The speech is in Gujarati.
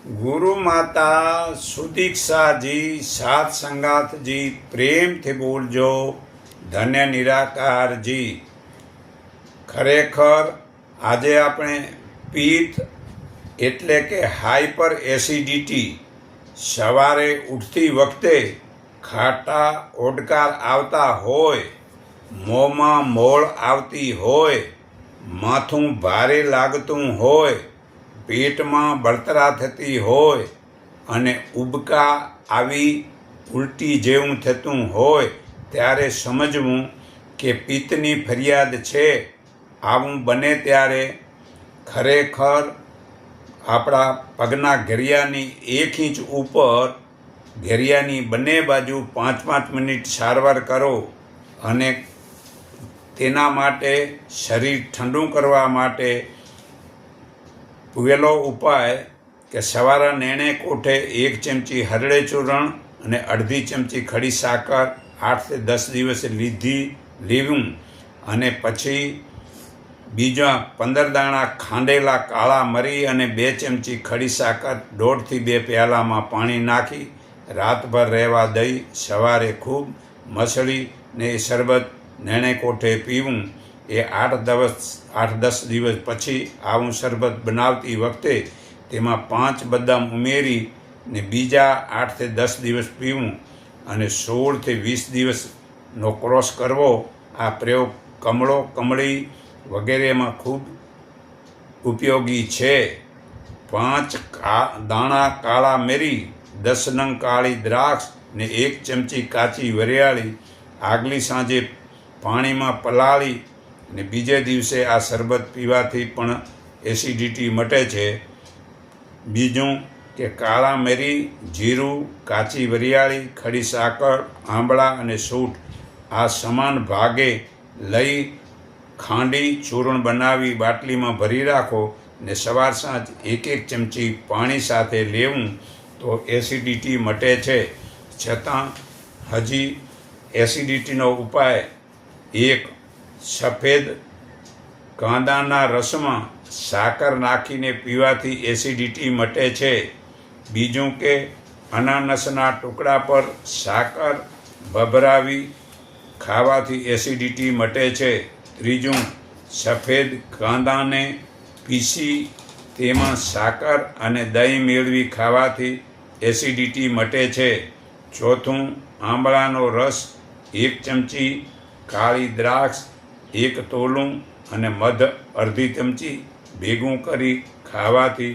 गुरु माता सुदीक्षा जी सात संगात जी प्रेम थी बोलजो धन्य निराकार जी। खरेखर આજે આપણે પિત્ત એટલે કે હાઇપર એસિડિટી સવારે ઉઠતી વખતે ખાટા ઓડકાર આવતા હોય, મોંમાં મોળ આવતી હોય, માથું ભારે લાગતું હોય, પેટમાં બળતરા થતી હોય અને ઉબકા આવી ઉલટી જેવું થતું હોય ત્યારે સમજવું કે પિત્તની ફરિયાદ છે। આવું બને ત્યારે ખરેખર આપણા પગના ઘેરિયાની 1 ઇંચ ઉપર ઘેરિયાની બંને બાજુ 5-5 મિનિટ સારવાર કરો અને તેના માટે શરીર ઠંડુ કરવા માટે પહેલો ઉપાય કે સવારે નેણે કોઠે 1 ચમચી હરડે ચૂરણ અને અડધી ચમચી ખડી સાકર 8 થી 10 દિવસે લેવું અને પછી બીજા 15 દાણા ખાંડેલા કાળા મરી અને 2 ચમચી ખડી સાકર 1.5 થી 2 પ્યાલામાં પાણી નાખી રાતભર રહેવા દઈ સવારે ખૂબ મસળીને એ શરબત નેણે કોઠે પીવું। એ 8-10 દિવસ પછી આવું શરબત બનાવતી વખતે તેમાં 5 બદામ ઉમેરીને બીજા 8 થી 10 દિવસ પીવું અને 16 થી 20 દિવસનો ક્રોસ કરવો। આ પ્રયોગ કમળો કમળી વગેરેમાં ખૂબ ઉપયોગી છે। 5 દાણા કાળા મેરી, 10 નંગ કાળી દ્રાક્ષ ને 1 ચમચી કાચી વરિયાળી આગલી સાંજે પાણીમાં પલાળી ને બીજે દિવસે આ શરબત પીવાથી પણ એસિડિટી મટે છે। બીજું કે કાળા મેરી, જીરું, કાચી વરિયાળી, ખડી સાકર, આંબળા અને સૂંઠ આ સમાન ભાગે લઈ ખાંડી ચૂર્ણ બનાવી બાટલીમાં ભરી રાખો ને સવાર સાંજ 1-1 ચમચી પાણી સાથે લેવું તો એસિડિટી મટે છે। છતાં હજી એસિડિટીનો ઉપાય એક સફેદ કાંદાના રસમાં સાકર નાખીને પીવાથી એસિડિટી મટે છે। બીજું કે અનાનસના ટુકડા પર સાકર ભભરાવી ખાવાથી એસિડિટી મટે છે। ત્રીજું સફેદ કાંદાને પીસી તેમાં સાકર અને દહીં મેળવી ખાવાથી એસિડિટી મટે છે। ચોથું આંબળાનો રસ 1 ચમચી, કાળી દ્રાક્ષ 1 તોલું અને મધ અડધી ચમચી ભેગું કરી ખાવાથી